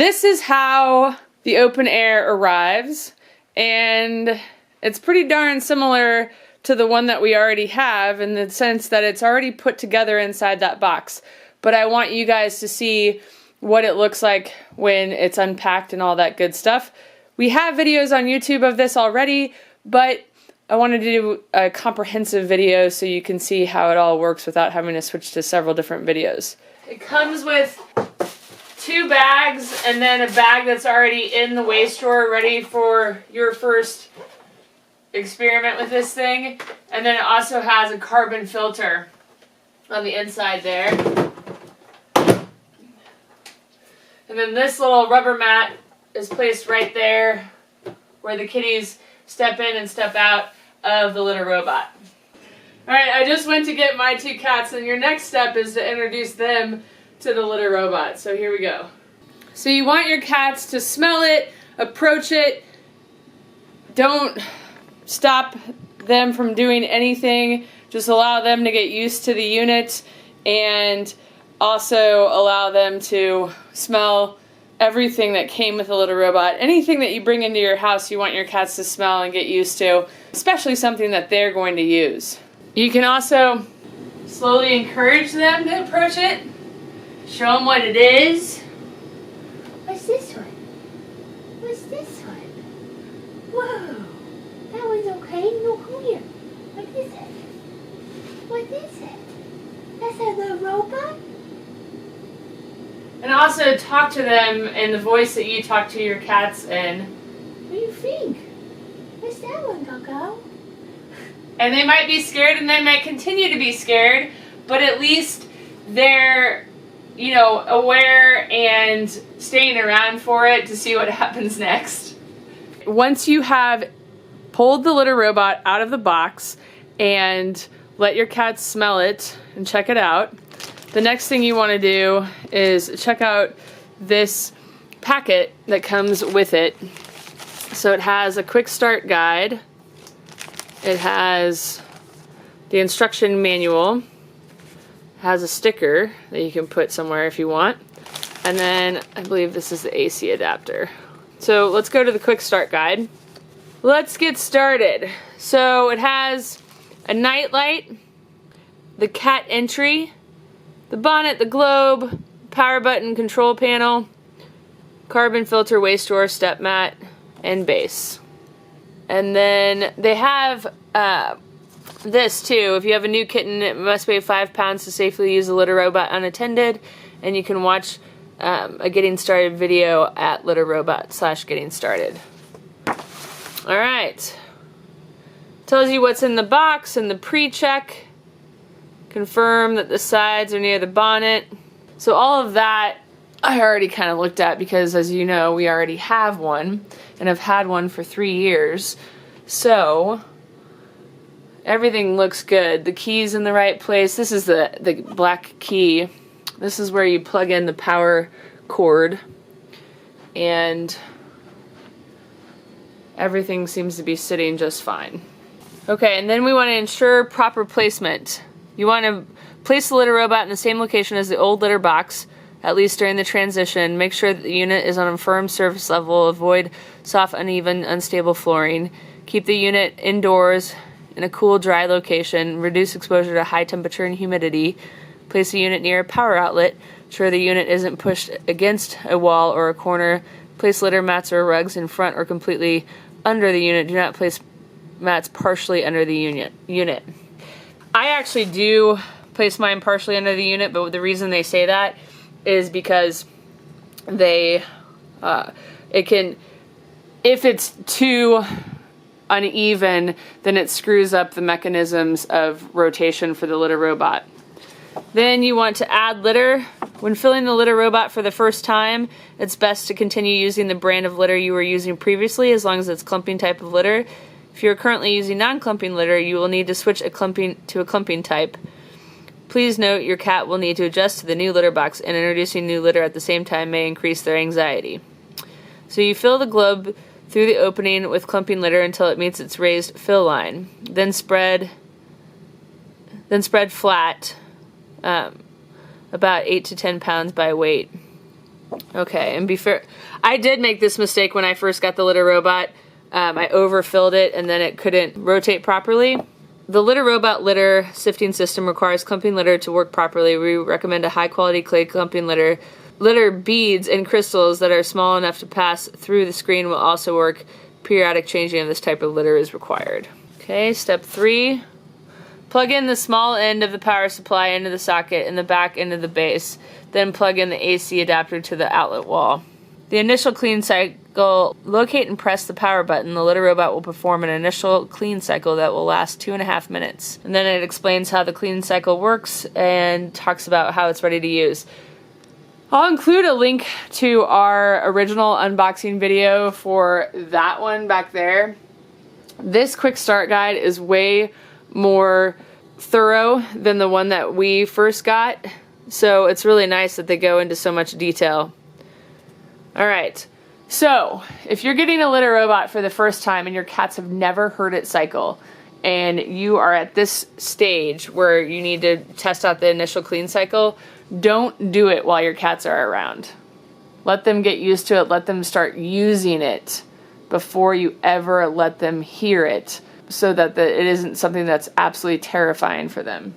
This is how the open air arrives, and it's pretty darn similar to the one that we already have in the sense that it's already put together inside that box. But I want you guys to see what it looks like when it's unpacked and all that good stuff. We have videos on YouTube of this already, but I wanted to do a comprehensive video so you can see how it all works without having to switch to several different videos. It comes with 2 bags and then a bag that's already in the waste drawer ready for your first experiment with this thing. And then it also has a carbon filter on the inside there. And then this little rubber mat is placed right there where the kitties step in and step out of the LitterRobot. Alright, I just went to get my 2 cats, and your next step is to introduce them to the LitterRobot. So here we go. So you want your cats to smell it, approach it. Don't stop them from doing anything. Just allow them to get used to the unit, and also allow them to smell everything that came with the LitterRobot. Anything that you bring into your house, you want your cats to smell and get used to, especially something that they're going to use. You can also slowly encourage them to approach it. Show them what it is. What's this one? What's this one? Whoa! That one's okay. No, come here. What is it? What is it? That's a little robot? And also talk to them in the voice that you talk to your cats in. What do you think? What's that one, Coco? And they might be scared, and they might continue to be scared, but at least they're, you know, aware and staying around for it to see what happens next. Once you have pulled the LitterRobot out of the box and let your cats smell it and check it out, the next thing you want to do is check out this packet that comes with it. So it has a quick start guide. It has the instruction manual. It has a sticker that you can put somewhere if you want. And then I believe this is the AC adapter. So let's go to the quick start guide. Let's get started. So it has a night light, the cat entry, the bonnet, the globe, power button, control panel, carbon filter, waste drawer, step mat, and base. And then they have this too. If you have a new kitten, it must weigh 5 pounds to safely use the LitterRobot unattended. And you can watch a getting started video at LitterRobot/getting started. Alright. Tells you what's in the box and the pre-check. Confirm that the sides are near the bonnet. So all of that I already kind of looked at because, as you know, we already have one and have had one for 3 years. So everything looks good. The key's in the right place. This is the black key. This is where you plug in the power cord, and everything seems to be sitting just fine. Okay, and then we want to ensure proper placement. You want to place the LitterRobot in the same location as the old litter box, at least during the transition. Make sure that the unit is on a firm surface level. Avoid soft, uneven, unstable flooring. Keep the unit indoors in a cool, dry location. Reduce exposure to high temperature and humidity. Place the unit near a power outlet. Ensure the unit isn't pushed against a wall or a corner. Place litter mats or rugs in front or completely under the unit. Do not place mats partially under the unit. I actually do place mine partially under the unit, but the reason they say that is because they, if it's too uneven, then it screws up the mechanisms of rotation for the LitterRobot. Then you want to add litter. When filling the LitterRobot for the first time, it's best to continue using the brand of litter you were using previously, as long as it's clumping type of litter. If you're currently using non-clumping litter, you will need to switch to a clumping type. Please note your cat will need to adjust to the new litter box, and introducing new litter at the same time may increase their anxiety. So you fill the globe through the opening with clumping litter until it meets its raised fill line. Then spread flat, about 8 to 10 pounds by weight. Okay, and be fair, I did make this mistake when I first got the LitterRobot. I overfilled it and then it couldn't rotate properly. The LitterRobot litter sifting system requires clumping litter to work properly. We recommend a high quality clay clumping litter. Litter beads and crystals that are small enough to pass through the screen will also work. Periodic changing of this type of litter is required. Okay, step 3. Plug in the small end of the power supply into the socket and the back into the base. Then plug in the AC adapter to the outlet wall. The initial clean cycle, locate and press the power button. The LitterRobot will perform an initial clean cycle that will last 2.5 minutes. And then it explains how the clean cycle works and talks about how it's ready to use. I'll include a link to our original unboxing video for that one back there. This quick start guide is way more thorough than the one that we first got, so it's really nice that they go into so much detail. Alright, so if you're getting a LitterRobot for the first time and your cats have never heard it cycle, and you are at this stage where you need to test out the initial clean cycle, don't do it while your cats are around. Let them get used to it, let them start using it before you ever let them hear it, so that it isn't something that's absolutely terrifying for them.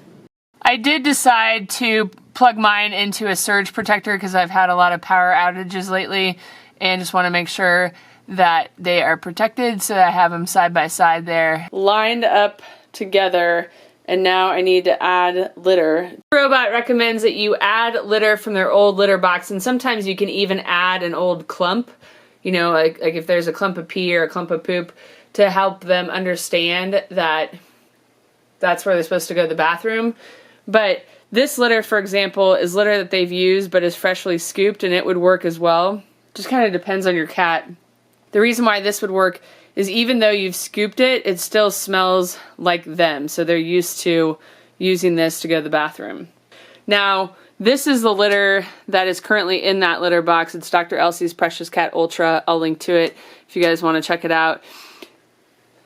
I did decide to plug mine into a surge protector because I've had a lot of power outages lately and just want to make sure that they are protected, so I have them side by side there, lined up together. And now I need to add litter. LitterRobot recommends that you add litter from their old litter box, and sometimes you can even add an old clump, you know, like if there's a clump of pee or a clump of poop, to help them understand that that's where they're supposed to go to the bathroom. But this litter, for example, is litter that they've used but is freshly scooped, and it would work as well. Just kind of depends on your cat. The reason why this would work is even though you've scooped it, it still smells like them. So they're used to using this to go to the bathroom. Now, this is the litter that is currently in that litter box. It's Dr. Elsie's Precious Cat Ultra. I'll link to it if you guys want to check it out.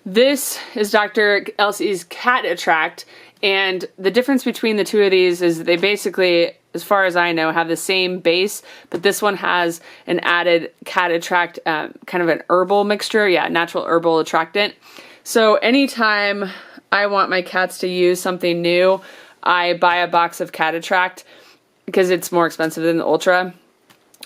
This is Dr. Elsie's Cat Attract, and the difference between the two of these is they basically, as far as I know, have the same base, but this one has an added Cat Attract, kind of an herbal mixture, natural herbal attractant. So anytime I want my cats to use something new, I buy a box of Cat Attract because it's more expensive than the Ultra,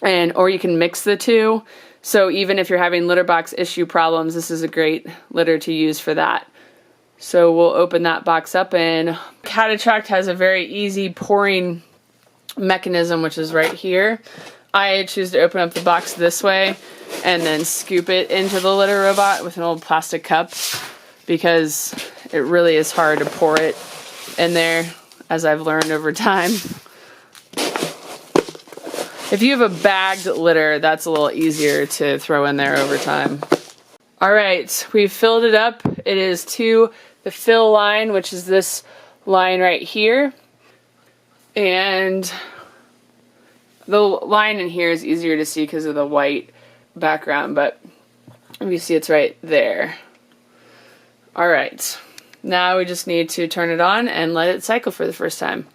or you can mix the two. So even if you're having litter box issue problems, this is a great litter to use for that. So we'll open that box up, and Cat Attract has a very easy pouring mechanism, which is right here. I choose to open up the box this way and then scoop it into the LitterRobot with an old plastic cup, because it really is hard to pour it in there, as I've learned over time. If you have a bagged litter, that's a little easier to throw in there over time. Alright, we've filled it up. It is to the fill line, which is this line right here. And the line in here is easier to see because of the white background, but you see it's right there. Alright, now we just need to turn it on and let it cycle for the first time.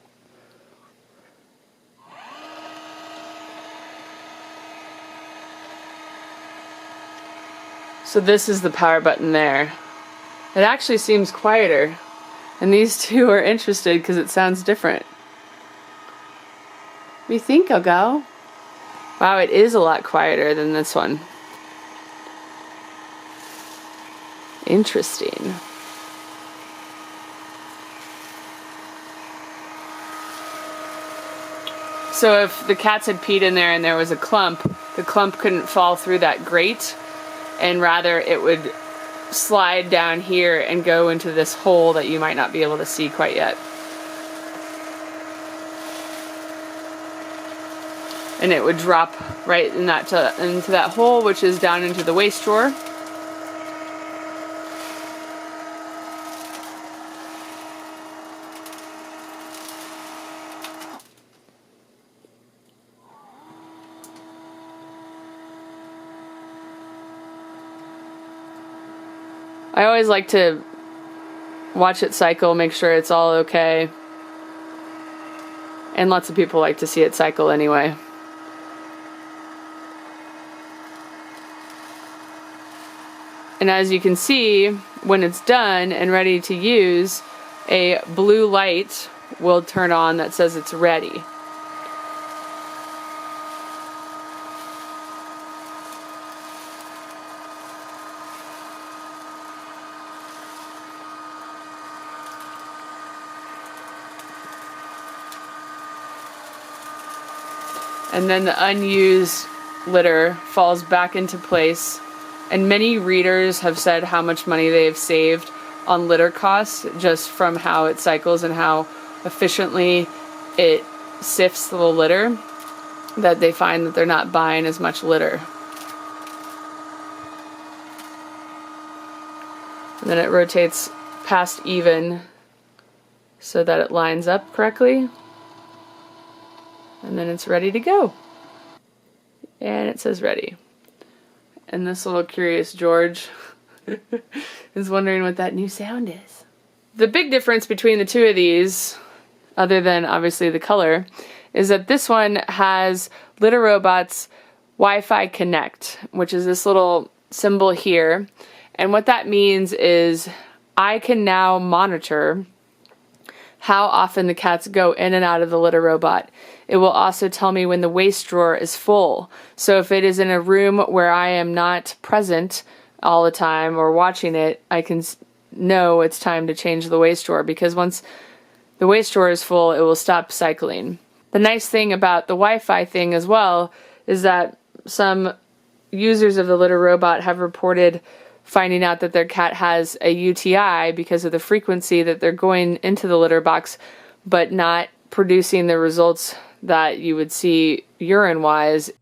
So this is the power button there. It actually seems quieter, and these two are interested because it sounds different. What do you think, I'll go? Wow, it is a lot quieter than this one. Interesting. So if the cats had peed in there and there was a clump, the clump couldn't fall through that grate, and rather it would slide down here and go into this hole that you might not be able to see quite yet. And it would drop right in into that hole, which is down into the waste drawer. I always like to watch it cycle, make sure it's all okay. And lots of people like to see it cycle anyway. And as you can see, when it's done and ready to use, a blue light will turn on that says it's ready. And then the unused litter falls back into place. And many readers have said how much money they have saved on litter costs just from how it cycles and how efficiently it sifts the litter, that they find that they're not buying as much litter. And then it rotates past even so that it lines up correctly. And then it's ready to go. And it says ready. And this little curious George is wondering what that new sound is. The big difference between the two of these, other than obviously the color, is that this one has LitterRobot's Wi-Fi Connect, which is this little symbol here. And what that means is I can now monitor how often the cats go in and out of the LitterRobot. It will also tell me when the waste drawer is full. So if it is in a room where I am not present all the time or watching it, I can know it's time to change the waste drawer, because once the waste drawer is full, it will stop cycling. The nice thing about the Wi-Fi thing as well is that some users of the LitterRobot have reported finding out that their cat has a UTI because of the frequency that they're going into the litter box, but not producing the results that you would see urine-wise.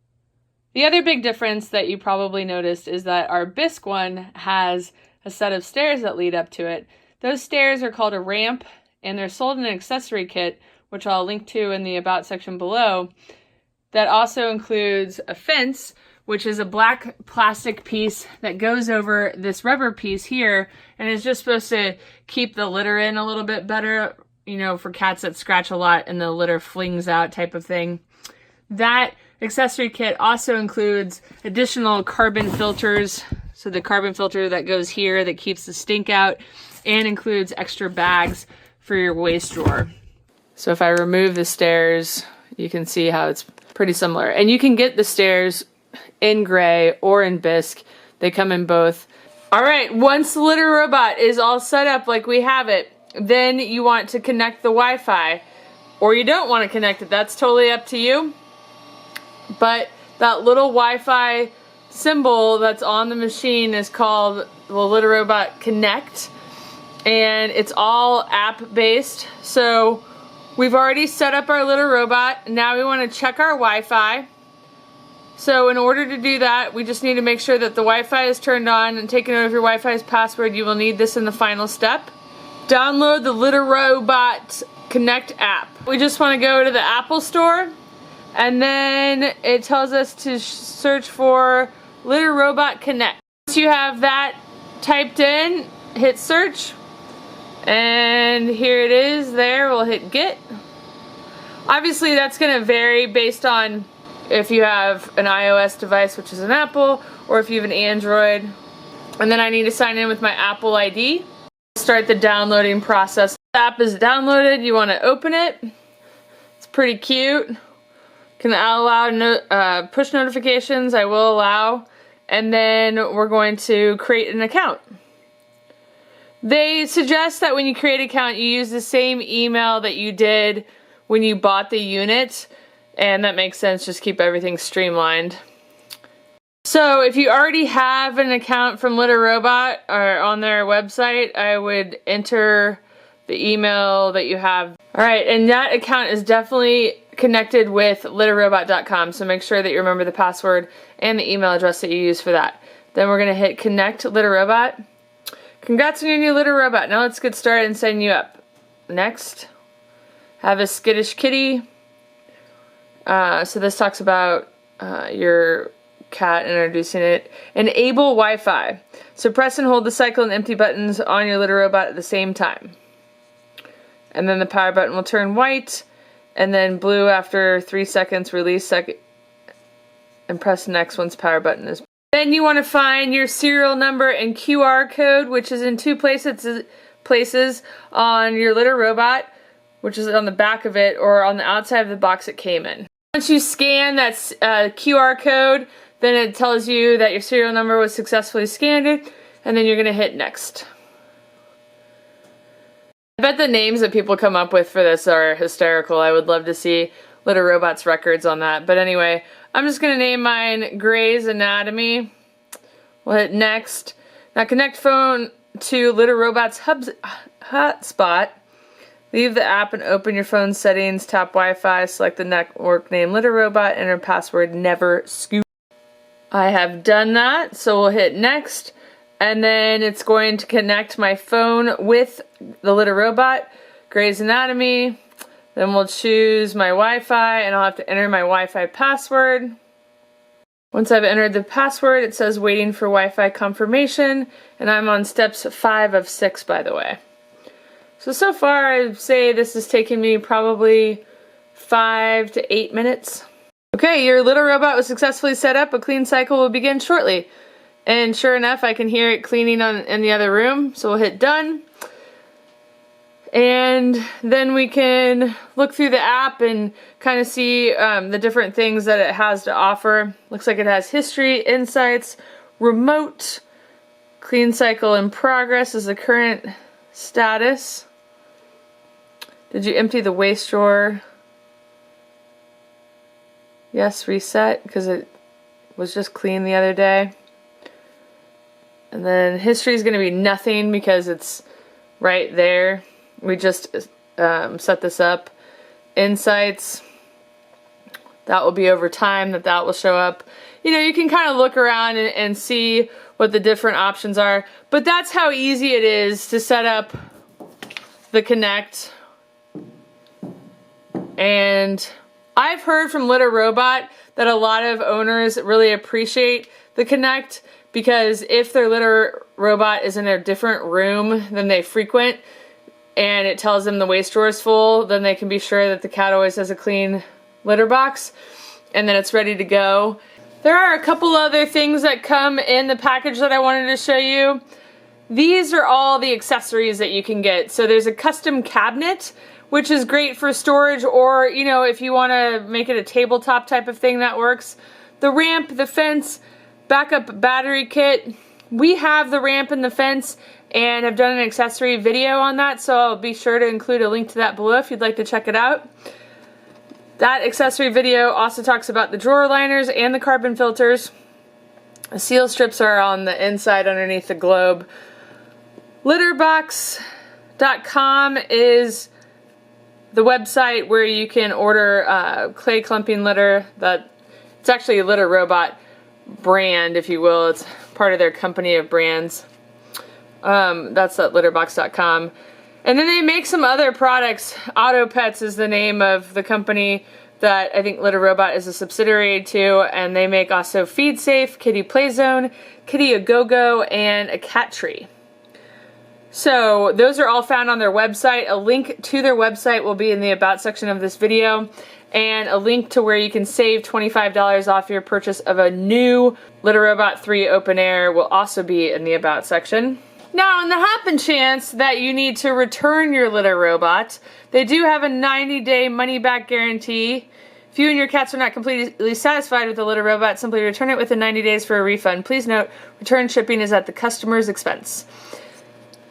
The other big difference that you probably noticed is that our bisque one has a set of stairs that lead up to it. Those stairs are called a ramp, and they're sold in an accessory kit, which I'll link to in the About section below. That also includes a fence, which is a black plastic piece that goes over this rubber piece here, and is just supposed to keep the litter in a little bit better, you know, for cats that scratch a lot and the litter flings out type of thing. That accessory kit also includes additional carbon filters, so the carbon filter that goes here that keeps the stink out, and includes extra bags for your waste drawer. So if I remove the stairs, you can see how it's pretty similar. And you can get the stairs in gray or in bisque. They come in both. All right, once the LitterRobot is all set up like we have it, then you want to connect the Wi-Fi, or you don't want to connect it. That's totally up to you. But that little Wi-Fi symbol that's on the machine is called the LitterRobot Connect, and it's all app-based. So we've already set up our LitterRobot. Now we want to check our Wi-Fi. So in order to do that, we just need to make sure that the Wi-Fi is turned on and take a note of your Wi-Fi's password. You will need this in the final step. Download the LitterRobot Connect app. We just want to go to the Apple Store, and then it tells us to search for LitterRobot Connect. Once you have that typed in, hit search, and here it is there. We'll hit get. Obviously that's going to vary based on if you have an iOS device, which is an Apple, or if you have an Android. And then I need to sign in with my Apple ID. Start the downloading process. The app is downloaded. You want to open it. It's pretty cute. Can allow push notifications. I will allow. And then we're going to create an account. They suggest that when you create an account, you use the same email that you did when you bought the unit. And that makes sense, just keep everything streamlined. So if you already have an account from LitterRobot or on their website, I would enter the email that you have. Alright, and that account is definitely connected with LitterRobot.com, so make sure that you remember the password and the email address that you use for that. Then we're going to hit Connect LitterRobot. Congrats on your new LitterRobot. Now let's get started and setting you up. Next, have a skittish kitty. So this talks about your cat, introducing it. Enable Wi-Fi. So press and hold the cycle and empty buttons on your LitterRobot at the same time. And then the power button will turn white, and then blue after 3 seconds. Release and press next once power button is. Then you want to find your serial number and QR code, which is in two places on your LitterRobot, which is on the back of it or on the outside of the box it came in. Once you scan that QR code, then it tells you that your serial number was successfully scanned, and then you're going to hit next. I bet the names that people come up with for this are hysterical. I would love to see LitterRobot's records on that. But anyway, I'm just going to name mine Grey's Anatomy. We'll hit next. Now connect phone to LitterRobot's hotspot. Leave the app and open your phone settings. Tap Wi-Fi. Select the network name LitterRobot. Enter password never scoop. I have done that, so we'll hit next. And then it's going to connect my phone with the LitterRobot, Grey's Anatomy. Then we'll choose my Wi-Fi, and I'll have to enter my Wi-Fi password. Once I've entered the password, it says waiting for Wi-Fi confirmation, and I'm on steps 5 of 6, by the way. So far, I'd say this has taken me probably 5 to 8 minutes. Okay, your LitterRobot was successfully set up. A clean cycle will begin shortly. And sure enough, I can hear it cleaning in the other room. So we'll hit done. And then we can look through the app and kind of see the different things that it has to offer. Looks like it has history, insights, remote, clean cycle in progress is the current status. Did you empty the waste drawer? Yes, reset, because it was just clean the other day. And then history is going to be nothing because it's right there. We just set this up. Insights, that will be over time that will show up. You know, you can kind of look around and see what the different options are. But that's how easy it is to set up the Connect. And I've heard from LitterRobot that a lot of owners really appreciate the Connect because if their LitterRobot is in a different room than they frequent and it tells them the waste drawer is full, then they can be sure that the cat always has a clean litter box and then it's ready to go. There are a couple other things that come in the package that I wanted to show you. These are all the accessories that you can get. So there's a custom cabinet, which is great for storage, or, you know, if you want to make it a tabletop type of thing, that works. The ramp, the fence, backup battery kit. We have the ramp and the fence and have done an accessory video on that, so I'll be sure to include a link to that below if you'd like to check it out. That accessory video also talks about the drawer liners and the carbon filters. The seal strips are on the inside underneath the globe. Litterbox.com is the website where you can order clay clumping litter. It's actually a LitterRobot brand, if you will. It's part of their company of brands. That's at litterbox.com. And then they make some other products. Auto Pets is the name of the company that I think LitterRobot is a subsidiary to, and they make also Feed Safe, Kitty Play Zone, Kitty A Go-Go, and a cat tree. So those are all found on their website. A link to their website will be in the About section of this video, and a link to where you can save $25 off your purchase of a new LitterRobot 3 Open Air will also be in the About section. Now, in the happen chance that you need to return your LitterRobot, they do have a 90-day money-back guarantee. If you and your cats are not completely satisfied with the LitterRobot, simply return it within 90 days for a refund. Please note, return shipping is at the customer's expense.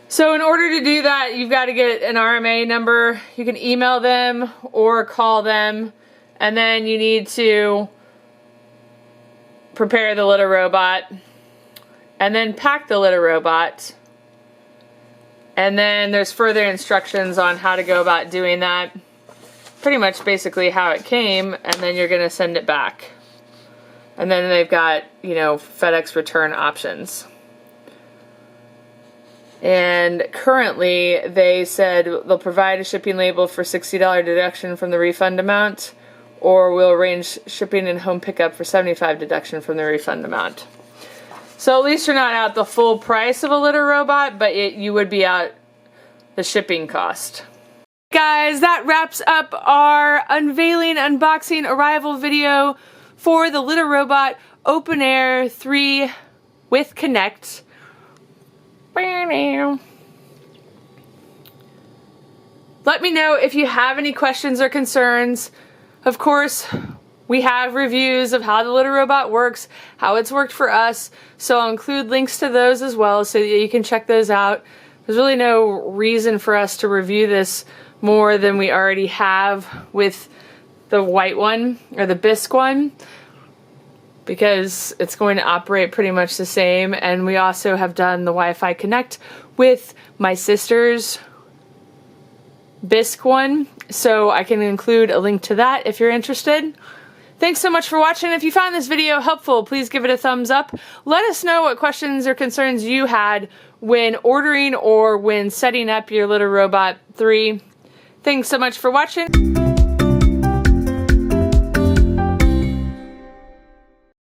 So in order to do that, you've got to get an RMA number. You can email them or call them, and then you need to prepare the LitterRobot, and then pack the LitterRobot. And then there's further instructions on how to go about doing that. Pretty much basically how it came, and then you're going to send it back. And then they've got, you know, FedEx return options. And currently they said they'll provide a shipping label for $60 deduction from the refund amount, or we'll arrange shipping and home pickup for $75 deduction from the refund amount. So at least you're not out the full price of a LitterRobot, but you would be out the shipping cost. Guys, that wraps up our unveiling, unboxing, arrival video for the LitterRobot Open Air 3 with Connect. Let me know if you have any questions or concerns. Of course, we have reviews of how the LitterRobot works, how it's worked for us, so I'll include links to those as well so that you can check those out. There's really no reason for us to review this more than we already have with the white one, or the bisque one, because it's going to operate pretty much the same. And we also have done the Wi-Fi Connect with my sister's bisque one, so I can include a link to that if you're interested. Thanks so much for watching. If you found this video helpful, please give it a thumbs up. Let us know what questions or concerns you had when ordering or when setting up your LitterRobot 3. Thanks so much for watching.